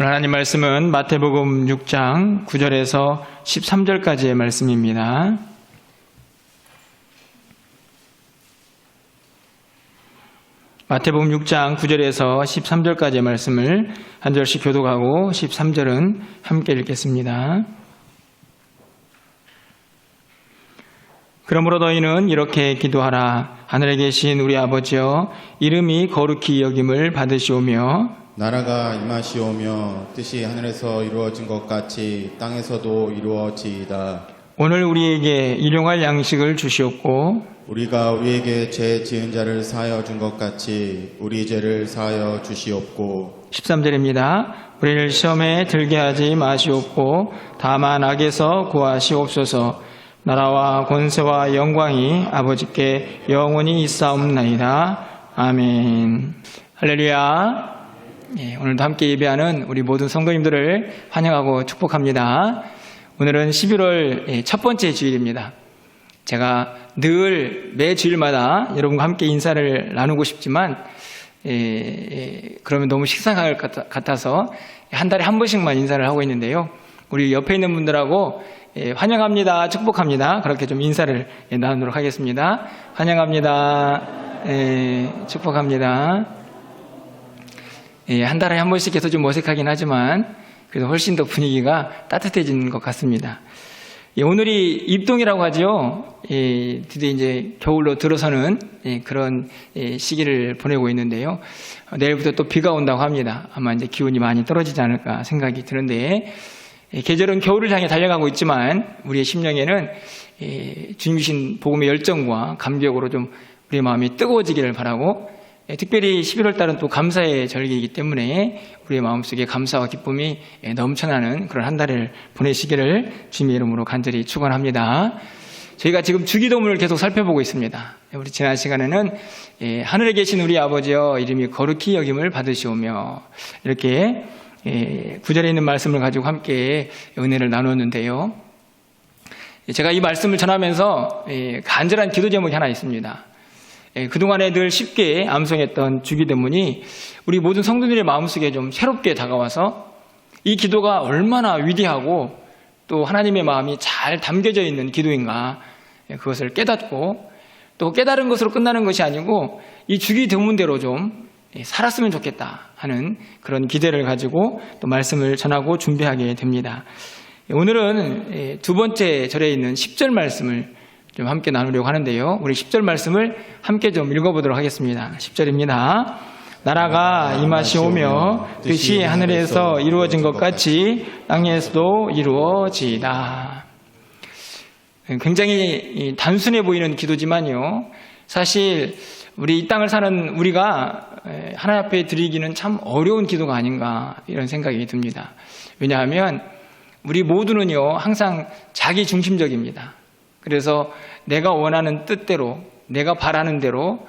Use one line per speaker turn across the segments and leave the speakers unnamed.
오늘 하나님 말씀은 마태복음 6장 9절에서 13절까지의 말씀입니다. 마태복음 6장 9절에서 13절까지의 말씀을 한 절씩 교독하고 13절은 함께 읽겠습니다. 그러므로 너희는 이렇게 기도하라. 하늘에 계신 우리 아버지여, 이름이 거룩히 여김을 받으시오며
나라가 임하시오며 뜻이 하늘에서 이루어진 것 같이 땅에서도 이루어지이다.
오늘 우리에게 일용할 양식을 주시옵고
우리가 우리에게 죄 지은 자를 사하여 준 것 같이 우리 죄를 사하여 주시옵고.
13절입니다. 우리를 시험에 들게 하지 마시옵고 다만 악에서 구하시옵소서. 나라와 권세와 영광이 아버지께 영원히 있사옵나이다. 아멘. 할렐루야. 오늘도 함께 예배하는 우리 모든 성도님들을 환영하고 축복합니다. 오늘은 11월 첫 번째 주일입니다. 제가 늘 매 주일마다 여러분과 함께 인사를 나누고 싶지만 그러면 너무 식상할 것 같아서 한 달에 한 번씩만 인사를 하고 있는데요. 우리 옆에 있는 분들하고 환영합니다, 축복합니다, 그렇게 좀 인사를 나누도록 하겠습니다. 환영합니다, 축복합니다. 한 달에 한 번씩 해서 좀 어색하긴 하지만 그래도 훨씬 더 분위기가 따뜻해진 것 같습니다. 오늘이 입동이라고 하죠. 드디어 이제 겨울로 들어서는 그런 시기를 보내고 있는데요. 내일부터 또 비가 온다고 합니다. 아마 이제 기온이 많이 떨어지지 않을까 생각이 드는데, 계절은 겨울을 향해 달려가고 있지만 우리의 심령에는 주님 주신 복음의 열정과 감격으로 좀 우리의 마음이 뜨거워지기를 바라고, 특별히 11월 달은 또 감사의 절기이기 때문에 우리의 마음속에 감사와 기쁨이 넘쳐나는 그런 한 달을 보내시기를 주님의 이름으로 간절히 축원합니다. 저희가 지금 주기도문을 계속 살펴보고 있습니다. 우리 지난 시간에는 하늘에 계신 우리 아버지여, 이름이 거룩히 여김을 받으시오며, 이렇게 9절에 있는 말씀을 가지고 함께 은혜를 나눴는데요. 제가 이 말씀을 전하면서 간절한 기도 제목이 하나 있습니다. 그동안에 늘 쉽게 암송했던 주기도문이 우리 모든 성도들의 마음속에 좀 새롭게 다가와서 이 기도가 얼마나 위대하고 또 하나님의 마음이 잘 담겨져 있는 기도인가, 그것을 깨닫고, 또 깨달은 것으로 끝나는 것이 아니고 이 주기도문대로 좀 살았으면 좋겠다 하는 그런 기대를 가지고 또 말씀을 전하고 준비하게 됩니다. 오늘은 두 번째 절에 있는 10절 말씀을 좀 함께 나누려고 하는데요. 우리 10절 말씀을 함께 좀 읽어보도록 하겠습니다. 10절입니다. 나라가 임하시오며 뜻이 하늘에서 이루어진 것 같이 땅에서도 이루어지이다. 굉장히 단순해 보이는 기도지만요, 사실 우리 이 땅을 사는 우리가 하나님 앞에 드리기는 참 어려운 기도가 아닌가, 이런 생각이 듭니다. 왜냐하면 우리 모두는요 항상 자기 중심적입니다. 그래서 내가 원하는 뜻대로, 내가 바라는 대로,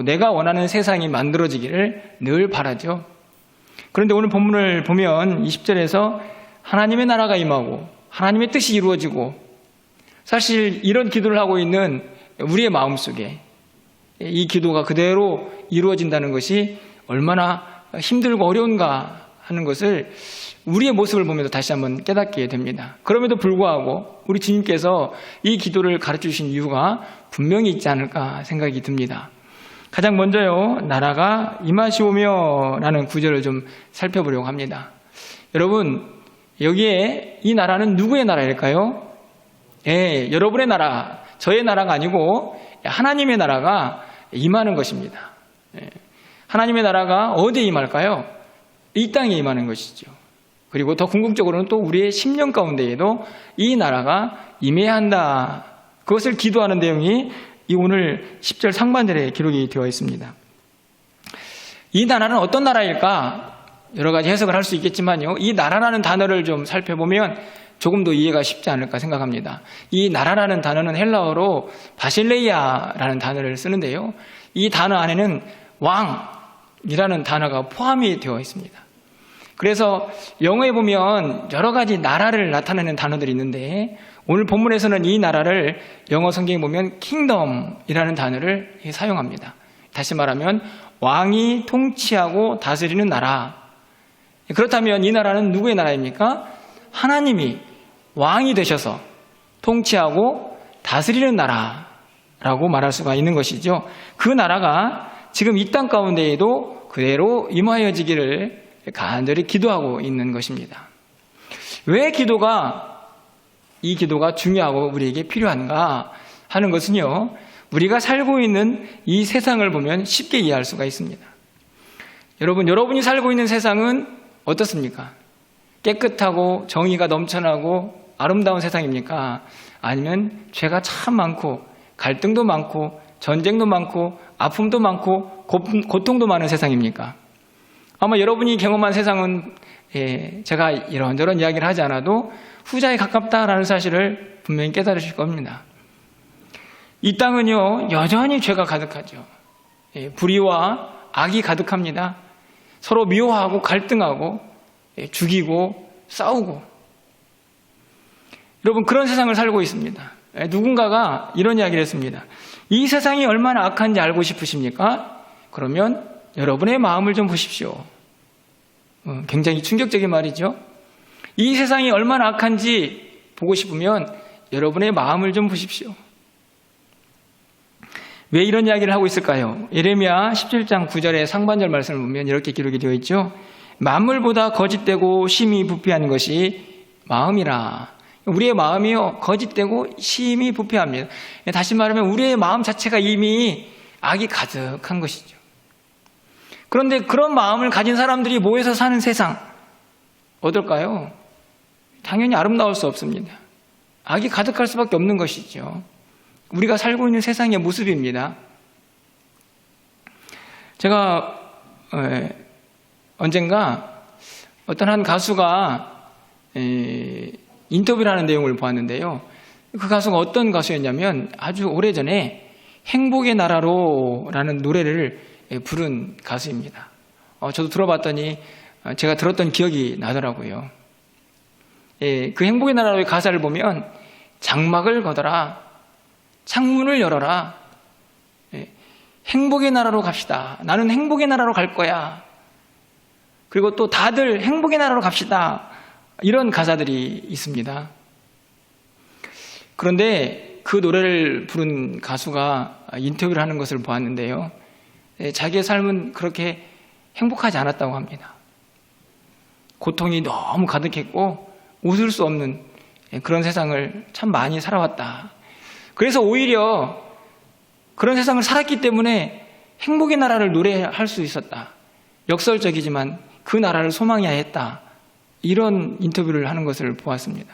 내가 원하는 세상이 만들어지기를 늘 바라죠. 그런데 오늘 본문을 보면 20절에서 하나님의 나라가 임하고 하나님의 뜻이 이루어지고, 사실 이런 기도를 하고 있는 우리의 마음속에 이 기도가 그대로 이루어진다는 것이 얼마나 힘들고 어려운가 하는 것을 우리의 모습을 보면서 다시 한번 깨닫게 됩니다. 그럼에도 불구하고 우리 주님께서 이 기도를 가르쳐 주신 이유가 분명히 있지 않을까 생각이 듭니다. 가장 먼저요, 나라가 임하시오며 라는 구절을 좀 살펴보려고 합니다. 여러분, 여기에 이 나라는 누구의 나라일까요? 여러분의 나라, 저의 나라가 아니고 하나님의 나라가 임하는 것입니다. 하나님의 나라가 어디에 임할까요? 이 땅에 임하는 것이죠. 그리고 더 궁극적으로는 또 우리의 심령 가운데에도 이 나라가 임해야 한다, 그것을 기도하는 내용이 이 오늘 10절 상반절에 기록이 되어 있습니다. 이 나라는 어떤 나라일까? 여러 가지 해석을 할 수 있겠지만요, 이 나라라는 단어를 좀 살펴보면 조금 더 이해가 쉽지 않을까 생각합니다. 이 나라라는 단어는 헬라어로 바실레이아라는 단어를 쓰는데요, 이 단어 안에는 왕이라는 단어가 포함이 되어 있습니다. 그래서 영어에 보면 여러 가지 나라를 나타내는 단어들이 있는데, 오늘 본문에서는 이 나라를 영어 성경에 보면 킹덤이라는 단어를 사용합니다. 다시 말하면 왕이 통치하고 다스리는 나라, 그렇다면 이 나라는 누구의 나라입니까? 하나님이 왕이 되셔서 통치하고 다스리는 나라라고 말할 수가 있는 것이죠. 그 나라가 지금 이 땅 가운데에도 그대로 임하여지기를 간절히 기도하고 있는 것입니다. 왜 이 기도가 중요하고 우리에게 필요한가 하는 것은요, 우리가 살고 있는 이 세상을 보면 쉽게 이해할 수가 있습니다. 여러분이 살고 있는 세상은 어떻습니까? 깨끗하고 정의가 넘쳐나고 아름다운 세상입니까? 아니면 죄가 참 많고 갈등도 많고 전쟁도 많고 아픔도 많고 고통도 많은 세상입니까? 아마 여러분이 경험한 세상은 제가 이런저런 이야기를 하지 않아도 후자에 가깝다라는 사실을 분명히 깨달으실 겁니다. 이 땅은요, 여전히 죄가 가득하죠. 불의와 악이 가득합니다. 서로 미워하고 갈등하고 죽이고 싸우고, 여러분, 그런 세상을 살고 있습니다. 누군가가 이런 이야기를 했습니다. 이 세상이 얼마나 악한지 알고 싶으십니까? 그러면 여러분의 마음을 좀 보십시오. 굉장히 충격적인 말이죠. 이 세상이 얼마나 악한지 보고 싶으면 여러분의 마음을 좀 보십시오. 왜 이런 이야기를 하고 있을까요? 예레미야 17장 9절의 상반절 말씀을 보면 이렇게 기록이 되어 있죠. 만물보다 거짓되고 심히 부패한 것이 마음이라. 우리의 마음이요, 거짓되고 심히 부패합니다. 다시 말하면 우리의 마음 자체가 이미 악이 가득한 것이죠. 그런데 그런 마음을 가진 사람들이 모여서 사는 세상, 어떨까요? 당연히 아름다울 수 없습니다. 악이 가득할 수밖에 없는 것이죠. 우리가 살고 있는 세상의 모습입니다. 제가 언젠가 어떤 한 가수가 인터뷰를 하는 내용을 보았는데요. 그 가수가 어떤 가수였냐면 아주 오래전에 행복의 나라로라는 노래를 부른 가수입니다. 저도 들어봤더니 제가 들었던 기억이 나더라고요. 그 행복의 나라로의 가사를 보면 장막을 걷어라, 창문을 열어라, 행복의 나라로 갑시다. 나는 행복의 나라로 갈 거야. 그리고 또 다들 행복의 나라로 갑시다. 이런 가사들이 있습니다. 그런데 그 노래를 부른 가수가 인터뷰를 하는 것을 보았는데요. 자기의 삶은 그렇게 행복하지 않았다고 합니다. 고통이 너무 가득했고 웃을 수 없는 그런 세상을 참 많이 살아왔다. 그래서 오히려 그런 세상을 살았기 때문에 행복의 나라를 노래할 수 있었다. 역설적이지만 그 나라를 소망해야 했다. 이런 인터뷰를 하는 것을 보았습니다.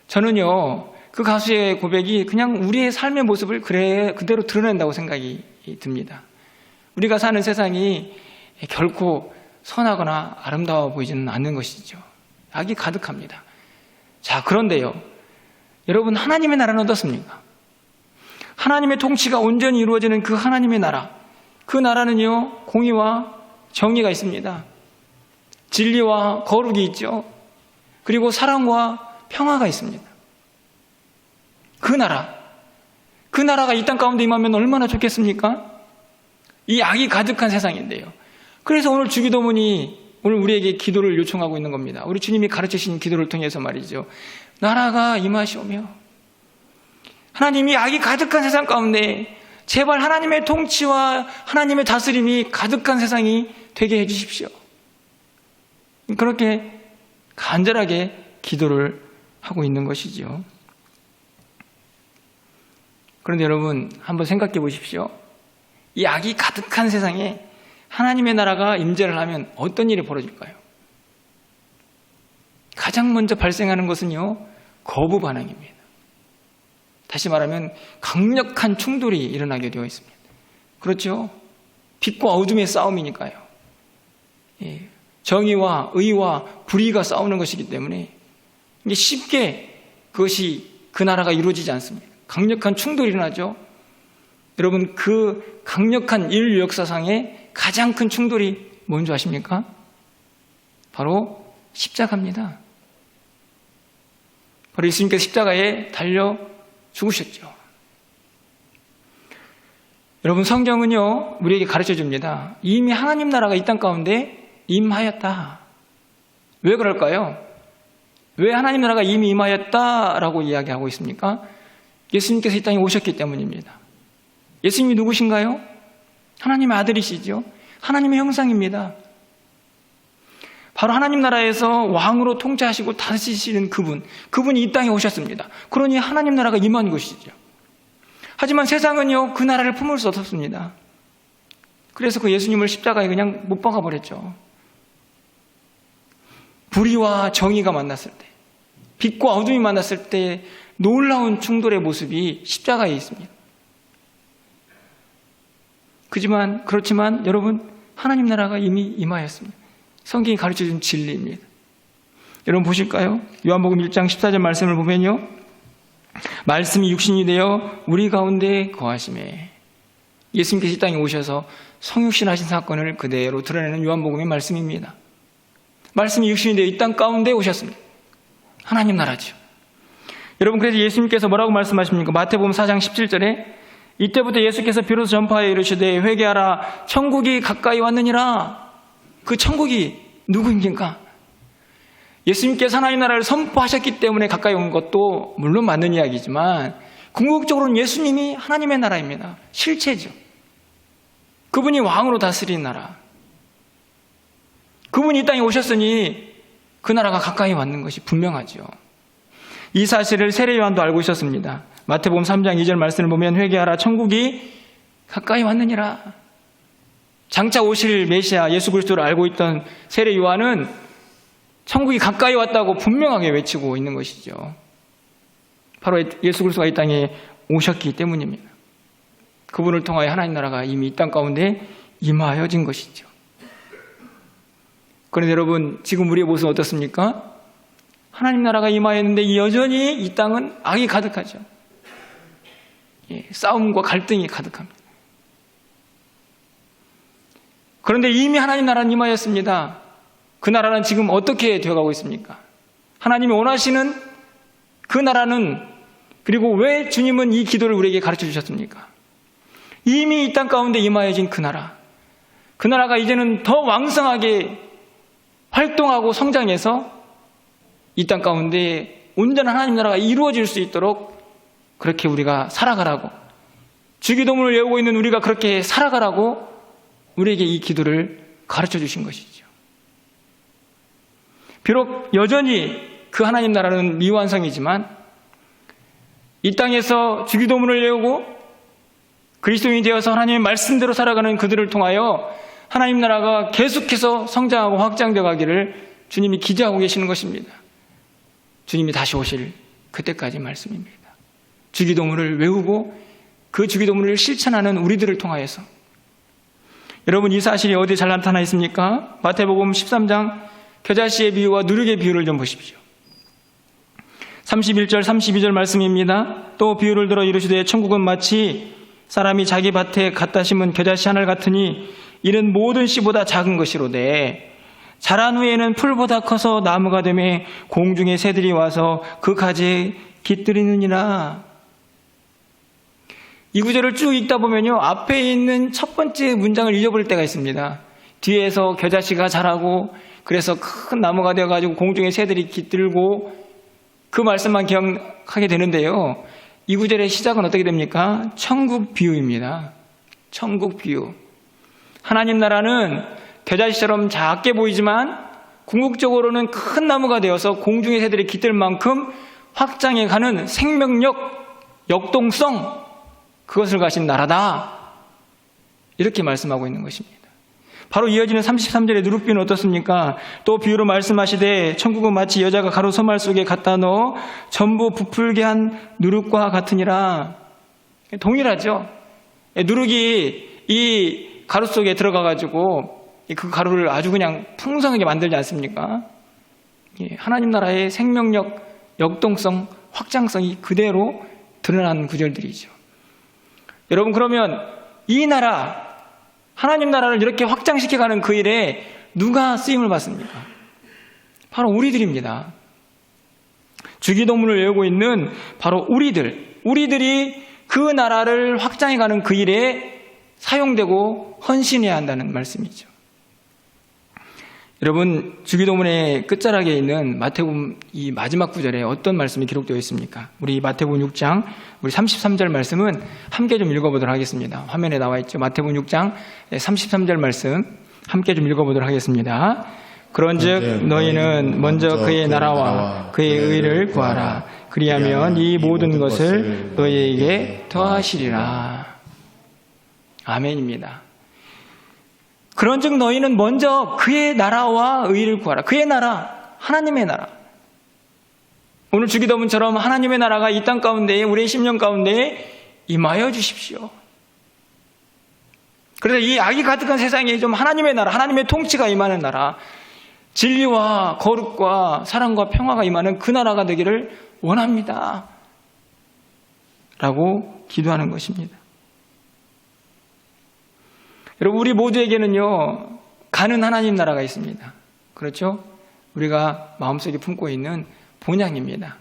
저는요, 그 가수의 고백이 그냥 우리의 삶의 모습을 그대로 드러낸다고 생각이 듭니다. 우리가 사는 세상이 결코 선하거나 아름다워 보이지는 않는 것이죠. 악이 가득합니다. 자, 그런데요, 여러분, 하나님의 나라는 어떻습니까? 하나님의 통치가 온전히 이루어지는 그 하나님의 나라, 그 나라는요, 공의와 정의가 있습니다. 진리와 거룩이 있죠. 그리고 사랑과 평화가 있습니다. 그 나라가 이 땅 가운데 임하면 얼마나 좋겠습니까? 이 악이 가득한 세상인데요. 그래서 오늘 주기도문이 오늘 우리에게 기도를 요청하고 있는 겁니다. 우리 주님이 가르치신 기도를 통해서 말이죠. 나라가 임하시오며 하나님이 악이 가득한 세상 가운데 제발 하나님의 통치와 하나님의 다스림이 가득한 세상이 되게 해주십시오. 그렇게 간절하게 기도를 하고 있는 것이죠. 그런데 여러분, 한번 생각해 보십시오. 이 악이 가득한 세상에 하나님의 나라가 임재를 하면 어떤 일이 벌어질까요? 가장 먼저 발생하는 것은요, 거부 반응입니다. 다시 말하면 강력한 충돌이 일어나게 되어 있습니다. 그렇죠? 빛과 어둠의 싸움이니까요. 정의와 의와 불의가 싸우는 것이기 때문에 이게 쉽게 그 나라가 이루어지지 않습니다. 강력한 충돌이 일어나죠. 여러분, 그 강력한 인류 역사상의 가장 큰 충돌이 뭔지 아십니까? 바로 십자가입니다. 바로 예수님께서 십자가에 달려 죽으셨죠. 여러분, 성경은요, 우리에게 가르쳐 줍니다. 이미 하나님 나라가 이 땅 가운데 임하였다. 왜 그럴까요? 왜 하나님 나라가 이미 임하였다라고 이야기하고 있습니까? 예수님께서 이 땅에 오셨기 때문입니다. 예수님이 누구신가요? 하나님의 아들이시죠. 하나님의 형상입니다. 바로 하나님 나라에서 왕으로 통치하시고 다스리시는 그분이 이 땅에 오셨습니다. 그러니 하나님 나라가 임한 것이죠. 하지만 세상은요, 그 나라를 품을 수 없었습니다. 그래서 그 예수님을 십자가에 그냥 못 박아버렸죠. 불의와 정의가 만났을 때, 빛과 어둠이 만났을 때 놀라운 충돌의 모습이 십자가에 있습니다. 그렇지만 여러분, 하나님 나라가 이미 임하였습니다. 성경이 가르쳐준 진리입니다. 여러분 보실까요? 요한복음 1장 14절 말씀을 보면요, 말씀이 육신이 되어 우리 가운데 거하심에, 예수님께서 이 땅에 오셔서 성육신하신 사건을 그대로 드러내는 요한복음의 말씀입니다. 말씀이 육신이 되어 이 땅 가운데 오셨습니다. 하나님 나라죠. 여러분, 그래서 예수님께서 뭐라고 말씀하십니까? 마태복음 4장 17절에 이때부터 예수께서 비로소 전파하여 이르시되 회개하라, 천국이 가까이 왔느니라. 그 천국이 누구입니까? 예수님께서 하나님 나라를 선포하셨기 때문에 가까이 온 것도 물론 맞는 이야기지만, 궁극적으로는 예수님이 하나님의 나라입니다. 실체죠. 그분이 왕으로 다스리는 나라. 그분이 이 땅에 오셨으니 그 나라가 가까이 왔는 것이 분명하죠. 이 사실을 세례 요한도 알고 있었습니다. 마태복음 3장 2절 말씀을 보면 회개하라, 천국이 가까이 왔느니라. 장차 오실 메시아 예수 그리스도를 알고 있던 세례 요한은 천국이 가까이 왔다고 분명하게 외치고 있는 것이죠. 바로 예수 그리스도가 이 땅에 오셨기 때문입니다. 그분을 통하여 하나님 나라가 이미 이 땅 가운데 임하여진 것이죠. 그런데 여러분, 지금 우리의 모습은 어떻습니까? 하나님 나라가 임하였는데 여전히 이 땅은 악이 가득하죠. 싸움과 갈등이 가득합니다. 그런데 이미 하나님 나라는 임하였습니다. 그 나라는 지금 어떻게 되어가고 있습니까? 하나님이 원하시는 그 나라는, 그리고 왜 주님은 이 기도를 우리에게 가르쳐 주셨습니까? 이미 이 땅 가운데 임하여진 그 나라가 이제는 더 왕성하게 활동하고 성장해서 이 땅 가운데 온전한 하나님 나라가 이루어질 수 있도록 그렇게 우리가 살아가라고, 주기도문을 외우고 있는 우리가 그렇게 살아가라고 우리에게 이 기도를 가르쳐 주신 것이죠. 비록 여전히 그 하나님 나라는 미완성이지만 이 땅에서 주기도문을 외우고 그리스도인이 되어서 하나님의 말씀대로 살아가는 그들을 통하여 하나님 나라가 계속해서 성장하고 확장되어 가기를 주님이 기대하고 계시는 것입니다. 주님이 다시 오실 그때까지 말씀입니다. 주기도문을 외우고 그 주기도문을 실천하는 우리들을 통하여서. 여러분, 이 사실이 어디에 잘 나타나 있습니까? 마태복음 13장 겨자씨의 비유와 누룩의 비유를 좀 보십시오. 31절 32절 말씀입니다. 또 비유를 들어 이르시되 천국은 마치 사람이 자기 밭에 갖다 심은 겨자씨 하늘 같으니 이는 모든 씨보다 작은 것이로되 자란 후에는 풀보다 커서 나무가 되매 공중의 새들이 와서 그 가지에 깃들이느니라. 이 구절을 쭉 읽다 보면요, 앞에 있는 첫 번째 문장을 잊어버릴 때가 있습니다. 뒤에서 겨자씨가 자라고 그래서 큰 나무가 되어가지고 공중의 새들이 깃들고 그 말씀만 기억하게 되는데요, 이 구절의 시작은 어떻게 됩니까? 천국 비유입니다. 천국 비유. 하나님 나라는 겨자씨처럼 작게 보이지만 궁극적으로는 큰 나무가 되어서 공중의 새들이 깃들 만큼 확장해가는 생명력, 역동성, 그것을 가진 나라다. 이렇게 말씀하고 있는 것입니다. 바로 이어지는 33절의 누룩비유는 어떻습니까? 또 비유로 말씀하시되 천국은 마치 여자가 가루 소말 속에 갖다 넣어 전부 부풀게 한 누룩과 같으니라. 동일하죠. 누룩이 이 가루 속에 들어가가지고 그 가루를 아주 그냥 풍성하게 만들지 않습니까? 하나님 나라의 생명력, 역동성, 확장성이 그대로 드러난 구절들이죠. 여러분, 그러면 이 나라, 하나님 나라를 이렇게 확장시켜가는 그 일에 누가 쓰임을 받습니까? 바로 우리들입니다. 주기도문을 외우고 있는 바로 우리들이 그 나라를 확장해가는 그 일에 사용되고 헌신해야 한다는 말씀이죠. 여러분, 주기도문의 끝자락에 있는 마태복음 이 마지막 구절에 어떤 말씀이 기록되어 있습니까? 우리 마태복음 6장 우리 33절 말씀은 함께 좀 읽어보도록 하겠습니다. 화면에 나와 있죠. 마태복음 6장 33절 말씀 함께 좀 읽어보도록 하겠습니다. 그런즉 너희는 먼저 그의 나라와 그의 의를 구하라. 그리하면 이 모든 것을 너희에게 더하시리라. 아멘입니다. 그런즉 너희는 먼저 그의 나라와 의를 구하라. 그의 나라, 하나님의 나라. 오늘 주기도문처럼 하나님의 나라가 이 땅 가운데에, 우리의 심령 가운데에 임하여 주십시오. 그래서 이 악이 가득한 세상에 좀 하나님의 나라, 하나님의 통치가 임하는 나라, 진리와 거룩과 사랑과 평화가 임하는 그 나라가 되기를 원합니다. 라고 기도하는 것입니다. 여러분, 우리 모두에게는요, 가는 하나님 나라가 있습니다. 그렇죠? 우리가 마음속에 품고 있는 본향입니다.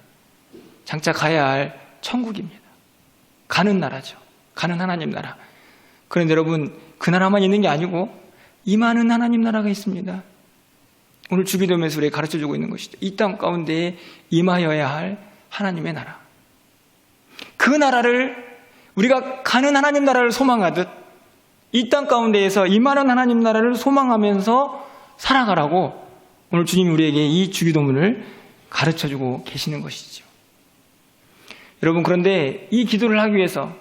장차 가야 할 천국입니다. 가는 나라죠. 가는 하나님 나라. 그런데 여러분, 그 나라만 있는 게 아니고 임하는 하나님 나라가 있습니다. 오늘 주기도문에서 우리에게 가르쳐주고 있는 것이죠. 이 땅 가운데에 임하여야 할 하나님의 나라. 그 나라를, 우리가 가는 하나님 나라를 소망하듯 이 땅 가운데에서 임하는 하나님 나라를 소망하면서 살아가라고 오늘 주님이 우리에게 이 주기도문을 가르쳐주고 계시는 것이죠. 여러분, 그런데 이 기도를 하기 위해서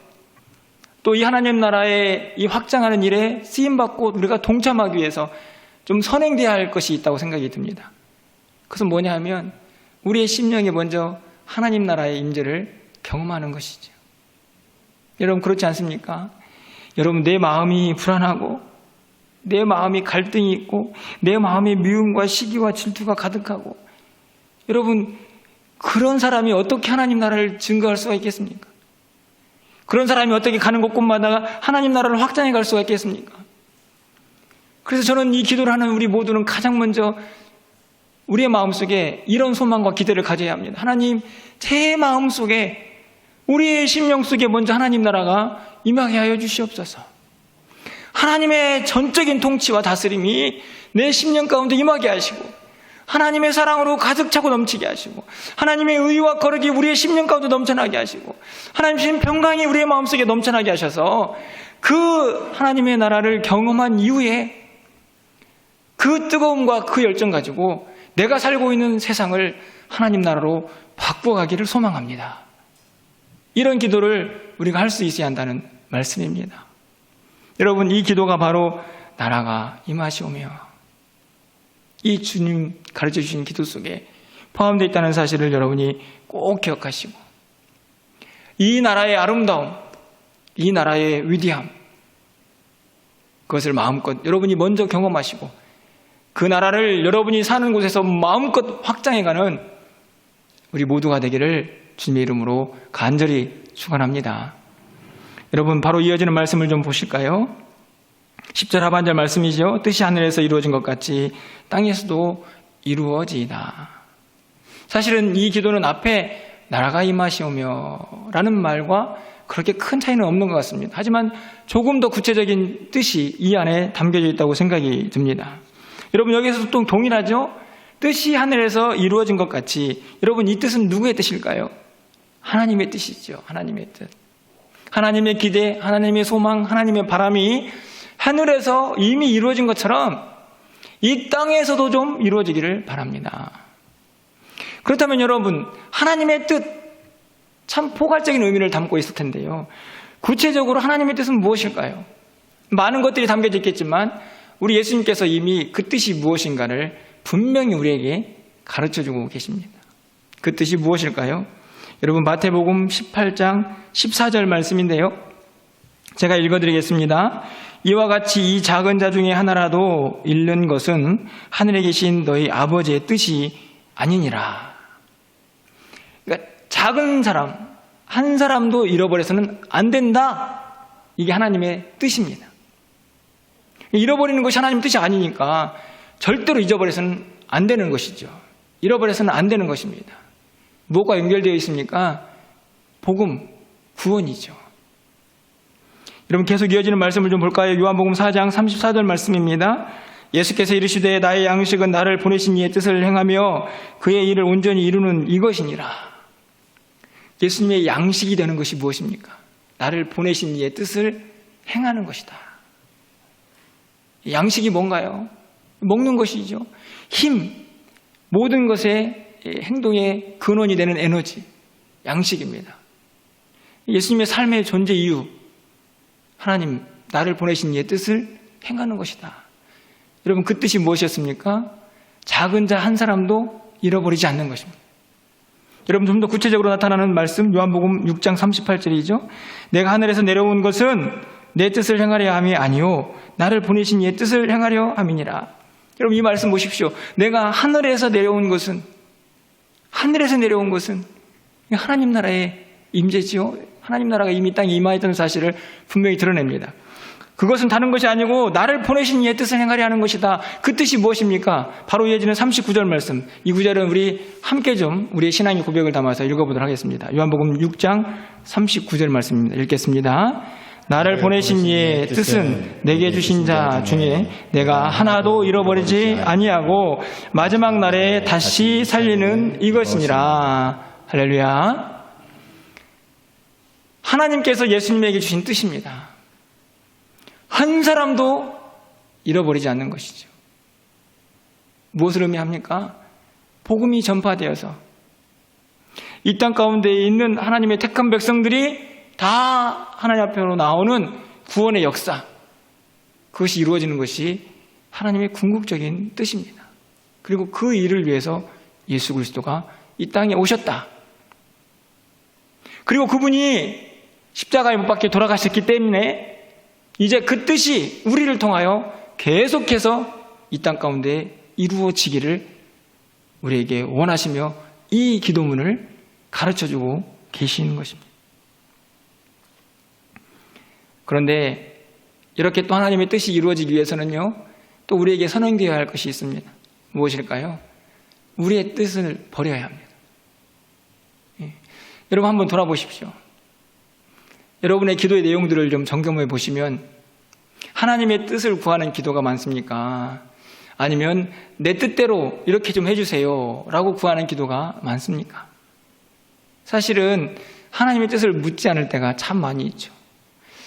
또 이 하나님 나라의 이 확장하는 일에 쓰임받고 우리가 동참하기 위해서 좀 선행돼야 할 것이 있다고 생각이 듭니다. 그것은 뭐냐 하면 우리의 심령에 먼저 하나님 나라의 임재를 경험하는 것이죠. 여러분, 그렇지 않습니까? 여러분, 내 마음이 불안하고 내 마음이 갈등이 있고 내 마음에 미움과 시기와 질투가 가득하고, 여러분, 그런 사람이 어떻게 하나님 나라를 증거할 수가 있겠습니까? 그런 사람이 어떻게 가는 곳곳마다 하나님 나라를 확장해 갈 수가 있겠습니까? 그래서 저는 이 기도를 하는 우리 모두는 가장 먼저 우리의 마음속에 이런 소망과 기대를 가져야 합니다. 하나님, 제 마음속에, 우리의 심령 속에 먼저 하나님 나라가 임하게 하여 주시옵소서. 하나님의 전적인 통치와 다스림이 내 심령 가운데 임하게 하시고, 하나님의 사랑으로 가득 차고 넘치게 하시고, 하나님의 의와 거룩이 우리의 심령 가운데 넘쳐나게 하시고, 하나님의 평강이 우리의 마음속에 넘쳐나게 하셔서 그 하나님의 나라를 경험한 이후에 그 뜨거움과 그 열정 가지고 내가 살고 있는 세상을 하나님 나라로 바꾸어가기를 소망합니다. 이런 기도를 우리가 할 수 있어야 한다는 말씀입니다. 여러분, 이 기도가 바로 나라가 임하시오며 이 주님 가르쳐 주신 기도 속에 포함되어 있다는 사실을 여러분이 꼭 기억하시고, 이 나라의 아름다움, 이 나라의 위대함, 그것을 마음껏 여러분이 먼저 경험하시고 그 나라를 여러분이 사는 곳에서 마음껏 확장해가는 우리 모두가 되기를 주님의 이름으로 간절히 축원합니다. 여러분, 바로 이어지는 말씀을 좀 보실까요? 10절 하반절 말씀이죠. 뜻이 하늘에서 이루어진 것 같이 땅에서도 이루어지이다. 사실은 이 기도는 앞에 나라가 임하시오며 라는 말과 그렇게 큰 차이는 없는 것 같습니다. 하지만 조금 더 구체적인 뜻이 이 안에 담겨져 있다고 생각이 듭니다. 여러분, 여기서도 또 동일하죠? 뜻이 하늘에서 이루어진 것 같이, 여러분, 이 뜻은 누구의 뜻일까요? 하나님의 뜻이죠. 하나님의 뜻. 하나님의 기대, 하나님의 소망, 하나님의 바람이 하늘에서 이미 이루어진 것처럼 이 땅에서도 좀 이루어지기를 바랍니다. 그렇다면 여러분, 하나님의 뜻, 참 포괄적인 의미를 담고 있을 텐데요. 구체적으로 하나님의 뜻은 무엇일까요? 많은 것들이 담겨져 있겠지만 우리 예수님께서 이미 그 뜻이 무엇인가를 분명히 우리에게 가르쳐주고 계십니다. 그 뜻이 무엇일까요? 여러분, 마태복음 18장 14절 말씀인데요. 제가 읽어드리겠습니다. 이와 같이 이 작은 자 중에 하나라도 잃는 것은 하늘에 계신 너희 아버지의 뜻이 아니니라. 그러니까 작은 사람, 한 사람도 잃어버려서는 안 된다. 이게 하나님의 뜻입니다. 잃어버리는 것이 하나님의 뜻이 아니니까 절대로 잊어버려서는 안 되는 것이죠. 잃어버려서는 안 되는 것입니다. 뭐가 연결되어 있습니까? 복음, 구원이죠. 여러분, 계속 이어지는 말씀을 좀 볼까요? 요한복음 4장 34절 말씀입니다. 예수께서 이르시되 나의 양식은 나를 보내신 이의 뜻을 행하며 그의 일을 온전히 이루는 이것이니라. 예수님의 양식이 되는 것이 무엇입니까? 나를 보내신 이의 뜻을 행하는 것이다. 양식이 뭔가요? 먹는 것이죠. 힘, 모든 것의 행동의 근원이 되는 에너지, 양식입니다. 예수님의 삶의 존재 이유, 하나님 나를 보내신 이의 뜻을 행하는 것이다. 여러분, 그 뜻이 무엇이었습니까? 작은 자 한 사람도 잃어버리지 않는 것입니다. 여러분, 좀 더 구체적으로 나타나는 말씀, 요한복음 6장 38절이죠. 내가 하늘에서 내려온 것은 내 뜻을 행하려 함이 아니요 나를 보내신 이의 뜻을 행하려 함이니라. 여러분, 이 말씀 보십시오. 내가 하늘에서 내려온 것은 하나님 나라의 임재지요. 하나님 나라가 이미 땅에 임하였다는 사실을 분명히 드러냅니다. 그것은 다른 것이 아니고 나를 보내신 이의 뜻을 행하려 하는 것이다. 그 뜻이 무엇입니까? 바로 이어지는 39절 말씀. 이 구절은 우리 함께 좀 우리의 신앙의 고백을 담아서 읽어보도록 하겠습니다. 요한복음 6장 39절 말씀입니다. 읽겠습니다. 나를 보내신 이의 뜻은 내게 주신 자 중에 내가 하나도 잃어버리지 아니하고 마지막 날에 다시 살리는 이것이니라. 할렐루야. 하나님께서 예수님에게 주신 뜻입니다. 한 사람도 잃어버리지 않는 것이죠. 무엇을 의미합니까? 복음이 전파되어서 이 땅 가운데 있는 하나님의 택한 백성들이 다 하나님 앞으로 나오는 구원의 역사, 그것이 이루어지는 것이 하나님의 궁극적인 뜻입니다. 그리고 그 일을 위해서 예수 그리스도가 이 땅에 오셨다. 그리고 그분이 십자가에 못 박혀 돌아가셨기 때문에 이제 그 뜻이 우리를 통하여 계속해서 이 땅 가운데 이루어지기를 우리에게 원하시며 이 기도문을 가르쳐주고 계시는 것입니다. 그런데 이렇게 또 하나님의 뜻이 이루어지기 위해서는요, 또 우리에게 선언되어야 할 것이 있습니다. 무엇일까요? 우리의 뜻을 버려야 합니다. 여러분, 한번 돌아보십시오. 여러분의 기도의 내용들을 좀 점검해 보시면 하나님의 뜻을 구하는 기도가 많습니까? 아니면 내 뜻대로 이렇게 좀 해주세요 라고 구하는 기도가 많습니까? 사실은 하나님의 뜻을 묻지 않을 때가 참 많이 있죠.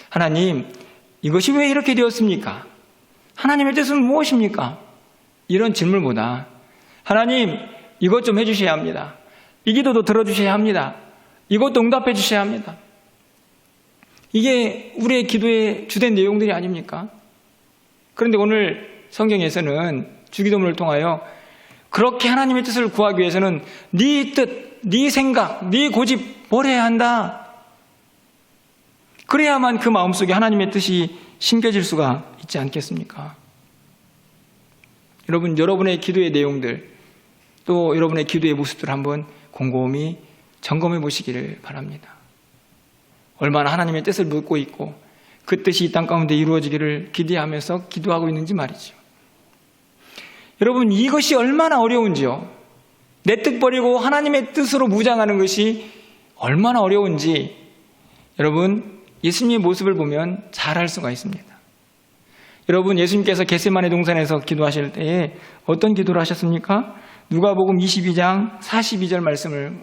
하나님, 이것이 왜 이렇게 되었습니까? 하나님의 뜻은 무엇입니까? 이런 질문보다 하나님, 이것 좀 해주셔야 합니다. 이 기도도 들어주셔야 합니다. 이것도 응답해 주셔야 합니다. 이게 우리의 기도의 주된 내용들이 아닙니까? 그런데 오늘 성경에서는 주기도문을 통하여 그렇게 하나님의 뜻을 구하기 위해서는 네 뜻, 네 생각, 네 고집 버려야 한다. 그래야만 그 마음속에 하나님의 뜻이 심겨질 수가 있지 않겠습니까? 여러분, 여러분의 기도의 내용들, 또 여러분의 기도의 모습들을 한번 곰곰이 점검해 보시기를 바랍니다. 얼마나 하나님의 뜻을 묻고 있고 그 뜻이 이 땅 가운데 이루어지기를 기대하면서 기도하고 있는지 말이죠. 여러분, 이것이 얼마나 어려운지요. 내 뜻 버리고 하나님의 뜻으로 무장하는 것이 얼마나 어려운지 여러분, 예수님의 모습을 보면 잘 알 수가 있습니다. 여러분, 예수님께서 겟세마네 동산에서 기도하실 때에 어떤 기도를 하셨습니까? 누가복음 22장 42절 말씀을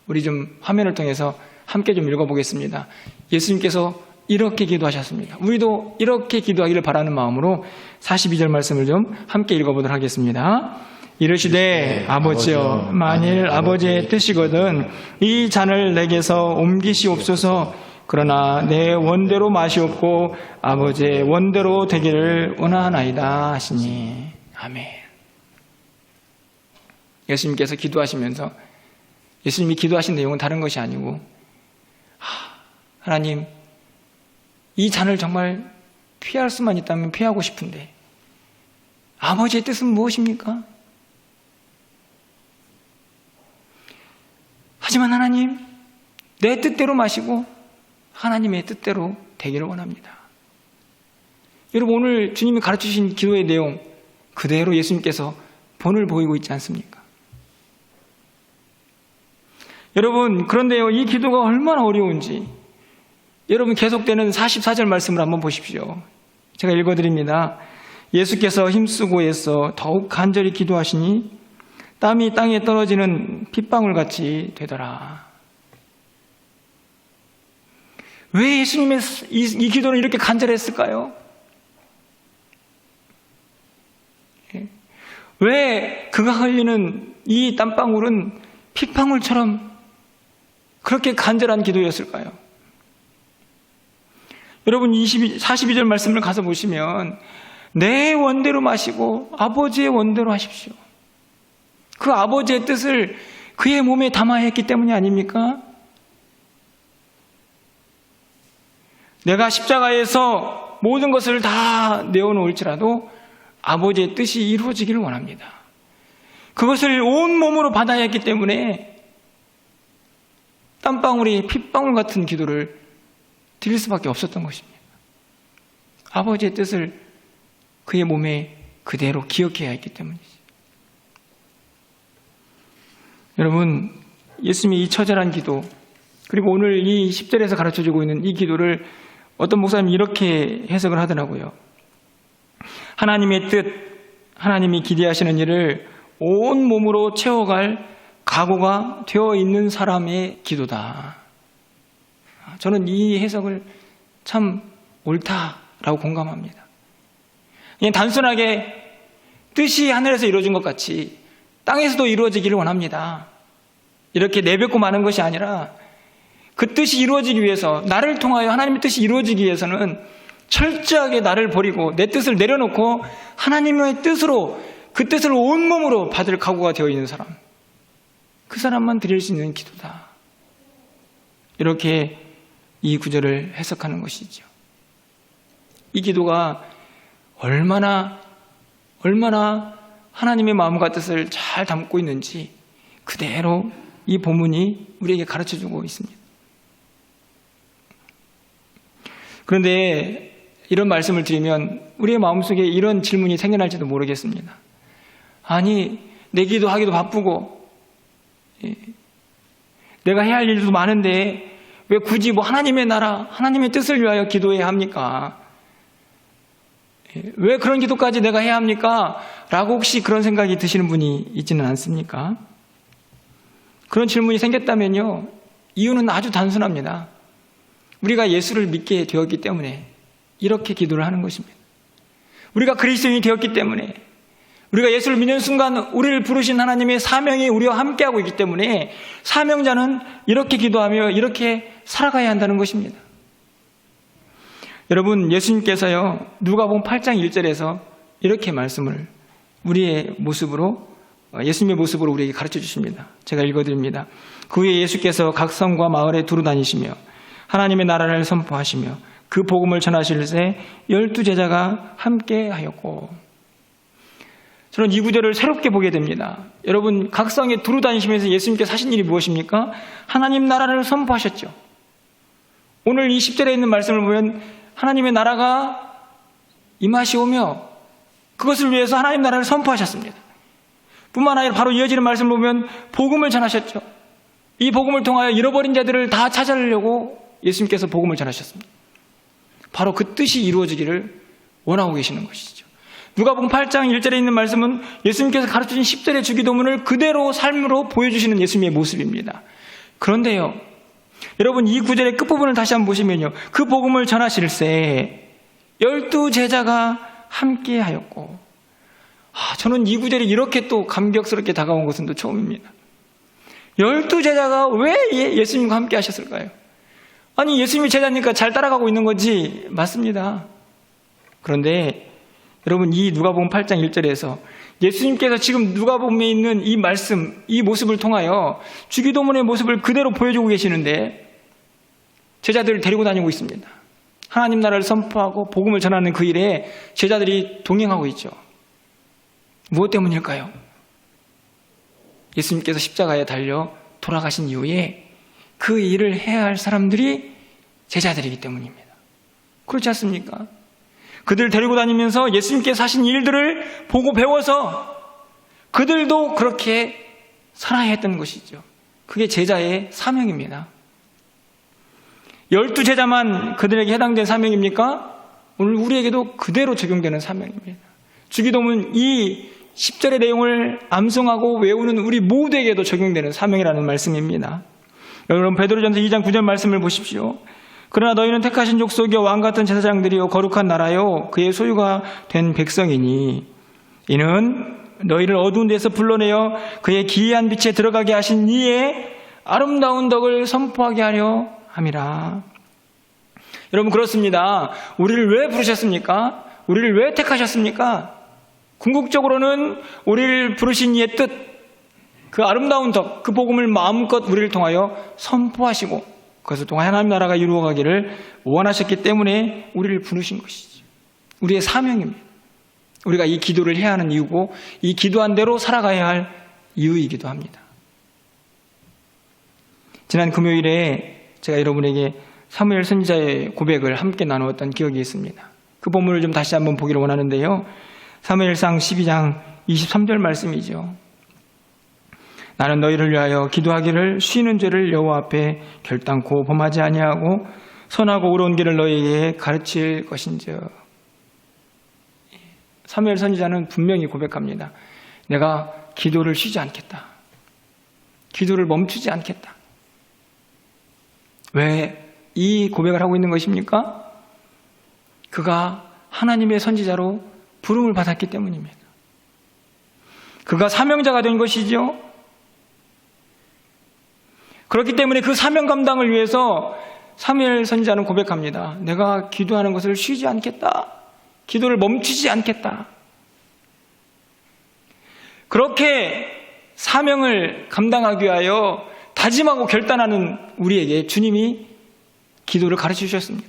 우리 좀 화면을 통해서 함께 좀 읽어보겠습니다. 예수님께서 이렇게 기도하셨습니다. 우리도 이렇게 기도하기를 바라는 마음으로 42절 말씀을 좀 함께 읽어보도록 하겠습니다. 이르시되 아버지여, 만일 아버지의 뜻이거든 이 잔을 내게서 옮기시옵소서. 그러나 내 원대로 마시옵고 아버지의 원대로 되기를 원하나이다 하시니. 아멘. 예수님께서 기도하시면서 예수님이 기도하신 내용은 다른 것이 아니고, 하나님, 이 잔을 정말 피할 수만 있다면 피하고 싶은데 아버지의 뜻은 무엇입니까? 하지만 하나님, 내 뜻대로 마시고 하나님의 뜻대로 되기를 원합니다. 여러분, 오늘 주님이 가르치신 기도의 내용 그대로 예수님께서 본을 보이고 있지 않습니까? 여러분, 그런데요, 이 기도가 얼마나 어려운지 여러분, 계속되는 44절 말씀을 한번 보십시오. 제가 읽어드립니다. 예수께서 힘쓰고 애써 더욱 간절히 기도하시니 땀이 땅에 떨어지는 핏방울같이 되더라. 왜 예수님의 이 기도는 이렇게 간절했을까요? 왜 그가 흘리는 이 땀방울은 핏방울처럼 그렇게 간절한 기도였을까요? 여러분 42절 말씀을 가서 보시면 내 원대로 마시고 아버지의 원대로 하십시오. 그 아버지의 뜻을 그의 몸에 담아야 했기 때문이 아닙니까? 내가 십자가에서 모든 것을 다 내어놓을지라도 아버지의 뜻이 이루어지기를 원합니다. 그것을 온몸으로 받아야 했기 때문에 땀방울이 핏방울 같은 기도를 드릴 수밖에 없었던 것입니다. 아버지의 뜻을 그의 몸에 그대로 기억해야 했기 때문이죠. 여러분, 예수님의 이 처절한 기도, 그리고 오늘 이 10절에서 가르쳐주고 있는 이 기도를 어떤 목사님이 이렇게 해석을 하더라고요. 하나님의 뜻, 하나님이 기대하시는 일을 온 몸으로 채워갈 각오가 되어 있는 사람의 기도다. 저는 이 해석을 참 옳다라고 공감합니다. 그냥 단순하게 뜻이 하늘에서 이루어진 것 같이 땅에서도 이루어지기를 원합니다. 이렇게 내뱉고 마는 것이 아니라 그 뜻이 이루어지기 위해서, 나를 통하여 하나님의 뜻이 이루어지기 위해서는 철저하게 나를 버리고 내 뜻을 내려놓고 하나님의 뜻으로, 그 뜻을 온몸으로 받을 각오가 되어 있는 사람, 그 사람만 드릴 수 있는 기도다. 이렇게 이 구절을 해석하는 것이죠. 이 기도가 얼마나 하나님의 마음과 뜻을 잘 담고 있는지 그대로 이 본문이 우리에게 가르쳐주고 있습니다. 그런데 이런 말씀을 드리면 우리의 마음속에 이런 질문이 생겨날지도 모르겠습니다. 아니, 내 기도하기도 바쁘고 내가 해야 할 일도 많은데 왜 굳이 하나님의 나라, 하나님의 뜻을 위하여 기도해야 합니까? 왜 그런 기도까지 내가 해야 합니까? 라고 혹시 그런 생각이 드시는 분이 있지는 않습니까? 그런 질문이 생겼다면요, 이유는 아주 단순합니다. 우리가 예수를 믿게 되었기 때문에 이렇게 기도를 하는 것입니다. 우리가 그리스도인이 되었기 때문에, 우리가 예수를 믿는 순간 우리를 부르신 하나님의 사명이 우리와 함께하고 있기 때문에 사명자는 이렇게 기도하며 이렇게 살아가야 한다는 것입니다. 여러분, 예수님께서요, 누가복음 8장 1절에서 이렇게 말씀을 우리의 모습으로, 예수님의 모습으로 우리에게 가르쳐 주십니다. 제가 읽어드립니다. 그 후에 예수께서 각 성과 마을에 두루 다니시며 하나님의 나라를 선포하시며 그 복음을 전하실 때 12제자가 함께 하였고. 저는 이 구절을 새롭게 보게 됩니다. 여러분, 각 성에 두루 다니시면서 예수님께서 하신 일이 무엇입니까? 하나님 나라를 선포하셨죠. 오늘 이 10절에 있는 말씀을 보면 하나님의 나라가 임하시오며 그것을 위해서 하나님 나라를 선포하셨습니다. 뿐만 아니라 바로 이어지는 말씀을 보면 복음을 전하셨죠. 이 복음을 통하여 잃어버린 자들을 다 찾아내려고 예수님께서 복음을 전하셨습니다. 바로 그 뜻이 이루어지기를 원하고 계시는 것이죠. 누가복음 8장 1절에 있는 말씀은 예수님께서 가르쳐주신 10절의 주기도문을 그대로 삶으로 보여주시는 예수님의 모습입니다. 그런데요, 여러분, 이 구절의 끝부분을 다시 한번 보시면요, 그 복음을 전하실세 12제자가 함께 하였고. 저는 이 구절이 이렇게 또 감격스럽게 다가온 것은 또 처음입니다. 12제자가 왜 예수님과 함께 하셨을까요? 아니, 예수님이 제자니까 잘 따라가고 있는 거지. 맞습니다. 그런데 여러분, 이 누가복음 8장 1절에서 예수님께서 지금 누가복음에 있는 이 말씀, 이 모습을 통하여 주기도문의 모습을 그대로 보여주고 계시는데 제자들을 데리고 다니고 있습니다. 하나님 나라를 선포하고 복음을 전하는 그 일에 제자들이 동행하고 있죠. 무엇 때문일까요? 예수님께서 십자가에 달려 돌아가신 이후에 그 일을 해야 할 사람들이 제자들이기 때문입니다. 그렇지 않습니까? 그들을 데리고 다니면서 예수님께서 하신 일들을 보고 배워서 그들도 그렇게 살아야 했던 것이죠. 그게 제자의 사명입니다. 12제자만 그들에게 해당된 사명입니까? 오늘 우리에게도 그대로 적용되는 사명입니다. 주기도문 이 10절의 내용을 암송하고 외우는 우리 모두에게도 적용되는 사명이라는 말씀입니다. 여러분 베드로전서 2장 9절 말씀을 보십시오. 그러나 너희는 택하신 족속이요 왕같은 제사장들이요 거룩한 나라요 그의 소유가 된 백성이니 이는 너희를 어두운 데서 불러내어 그의 기이한 빛에 들어가게 하신 이의 아름다운 덕을 선포하게 하려 함이라. 여러분 그렇습니다. 우리를 왜 부르셨습니까? 우리를 왜 택하셨습니까? 궁극적으로는 우리를 부르신 이의 뜻, 그 아름다운 덕, 그 복음을 마음껏 우리를 통하여 선포하시고 그것을 통하여 하나님 나라가 이루어가기를 원하셨기 때문에 우리를 부르신 것이죠. 우리의 사명입니다. 우리가 이 기도를 해야 하는 이유고 이 기도한 대로 살아가야 할 이유이기도 합니다. 지난 금요일에 제가 여러분에게 사무엘 선지자의 고백을 함께 나누었던 기억이 있습니다. 그 본문을 좀 다시 한번 보기를 원하는데요. 사무엘상 12장 23절 말씀이죠. 나는 너희를 위하여 기도하기를 쉬는 죄를 여호와 앞에 결단코 범하지 아니하고 선하고 의로운 길을 너희에게 가르칠 것인즉. 사무엘 선지자는 분명히 고백합니다. 내가 기도를 쉬지 않겠다. 기도를 멈추지 않겠다. 왜 이 고백을 하고 있는 것입니까? 그가 하나님의 선지자로 부름을 받았기 때문입니다. 그가 사명자가 된 것이죠. 그렇기 때문에 그 사명 감당을 위해서 사무엘 선지자는 고백합니다. 내가 기도하는 것을 쉬지 않겠다. 기도를 멈추지 않겠다. 그렇게 사명을 감당하기 위하여 다짐하고 결단하는 우리에게 주님이 기도를 가르쳐 주셨습니다.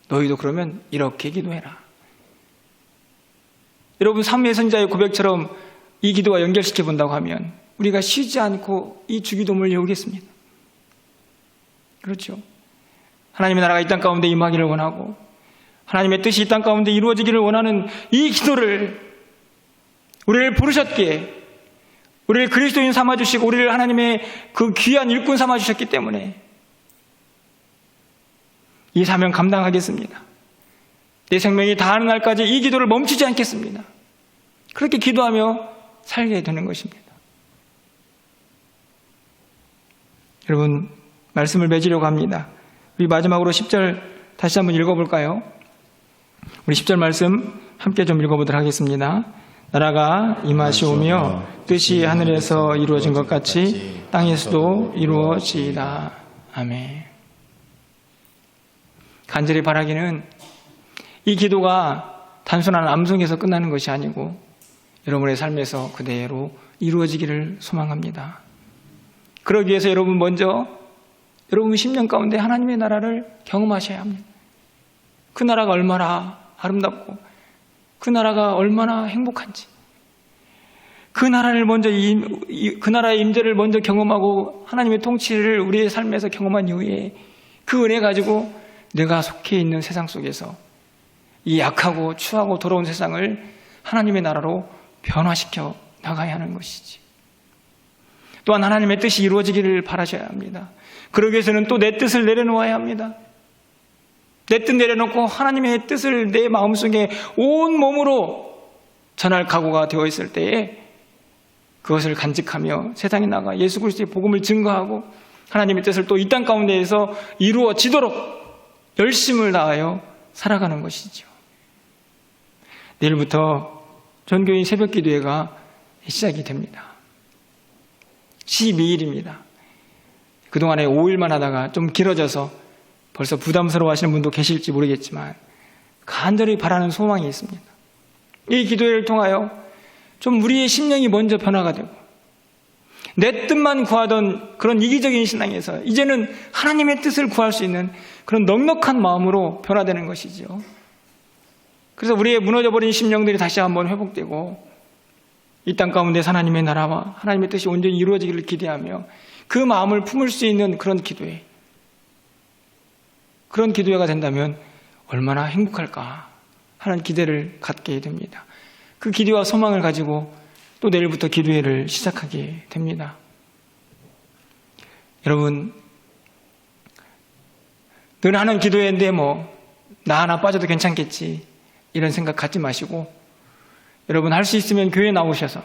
너희도 그러면 이렇게 기도해라. 여러분 사무엘 선지자의 고백처럼 이 기도와 연결시켜 본다고 하면 우리가 쉬지 않고 이 주기도문을 외우겠습니다. 그렇죠. 하나님의 나라가 이 땅 가운데 임하기를 원하고 하나님의 뜻이 이 땅 가운데 이루어지기를 원하는 이 기도를 우리를 부르셨기에 우리를 그리스도인 삼아주시고 우리를 하나님의 그 귀한 일꾼 삼아주셨기 때문에 이 사명 감당하겠습니다. 내 생명이 다하는 날까지 이 기도를 멈추지 않겠습니다. 그렇게 기도하며 살게 되는 것입니다. 여러분 말씀을 맺으려고 합니다. 우리 마지막으로 10절 다시 한번 읽어볼까요? 우리 10절 말씀 함께 좀 읽어보도록 하겠습니다. 나라가 임하시오며 뜻이 하늘에서 이루어진 것 같이 땅에서도 이루어지이다. 아멘. 간절히 바라기는 이 기도가 단순한 암송에서 끝나는 것이 아니고 여러분의 삶에서 그대로 이루어지기를 소망합니다. 그러기 위해서 여러분 먼저 여러분 10년 가운데 하나님의 나라를 경험하셔야 합니다. 그 나라가 얼마나 아름답고 그 나라가 얼마나 행복한지 그 나라를 먼저 그 나라의 임재를 먼저 경험하고 하나님의 통치를 우리의 삶에서 경험한 이후에 그 은혜 가지고 내가 속해 있는 세상 속에서 이 약하고 추하고 더러운 세상을 하나님의 나라로 변화시켜 나가야 하는 것이지. 또한 하나님의 뜻이 이루어지기를 바라셔야 합니다. 그러기 위해서는 또 내 뜻을 내려놓아야 합니다. 내 뜻 내려놓고 하나님의 뜻을 내 마음속에 온 몸으로 전할 각오가 되어 있을 때에 그것을 간직하며 세상에 나가 예수 그리스도의 복음을 증거하고 하나님의 뜻을 또 이 땅 가운데에서 이루어지도록 열심을 다하여 살아가는 것이죠. 내일부터 전교인 새벽 기도회가 시작이 됩니다. 12일입니다. 그동안에 5일만 하다가 좀 길어져서 벌써 부담스러워 하시는 분도 계실지 모르겠지만 간절히 바라는 소망이 있습니다. 이 기도회를 통하여 좀 우리의 심령이 먼저 변화가 되고 내 뜻만 구하던 그런 이기적인 신앙에서 이제는 하나님의 뜻을 구할 수 있는 그런 넉넉한 마음으로 변화되는 것이죠. 그래서 우리의 무너져버린 심령들이 다시 한번 회복되고 이 땅 가운데 하나님의 나라와 하나님의 뜻이 온전히 이루어지기를 기대하며 그 마음을 품을 수 있는 그런 기도회, 그런 기도회가 된다면 얼마나 행복할까 하는 기대를 갖게 됩니다. 그 기대와 소망을 가지고 또 내일부터 기도회를 시작하게 됩니다. 여러분, 늘 하는 기도회인데 나 하나 빠져도 괜찮겠지 이런 생각 갖지 마시고 여러분 할 수 있으면 교회 나오셔서,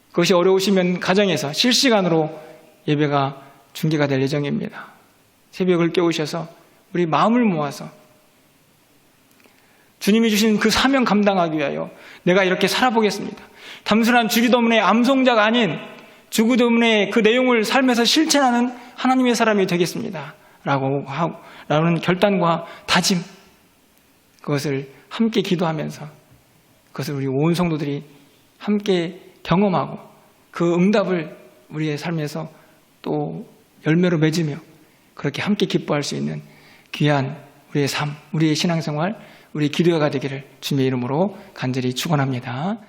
그것이 어려우시면 가정에서 실시간으로 예배가 중계가 될 예정입니다. 새벽을 깨우셔서 우리 마음을 모아서 주님이 주신 그 사명 감당하기 위하여 내가 이렇게 살아보겠습니다. 단순한 주기도문의 암송자가 아닌 주기도문의 그 내용을 삶에서 실천하는 하나님의 사람이 되겠습니다. 라는 결단과 다짐, 그것을 함께 기도하면서 그것을 우리 온 성도들이 함께 경험하고 그 응답을 우리의 삶에서 또 열매로 맺으며 그렇게 함께 기뻐할 수 있는 귀한 우리의 삶, 우리의 신앙생활, 우리의 기도회가 되기를 주님의 이름으로 간절히 축원합니다.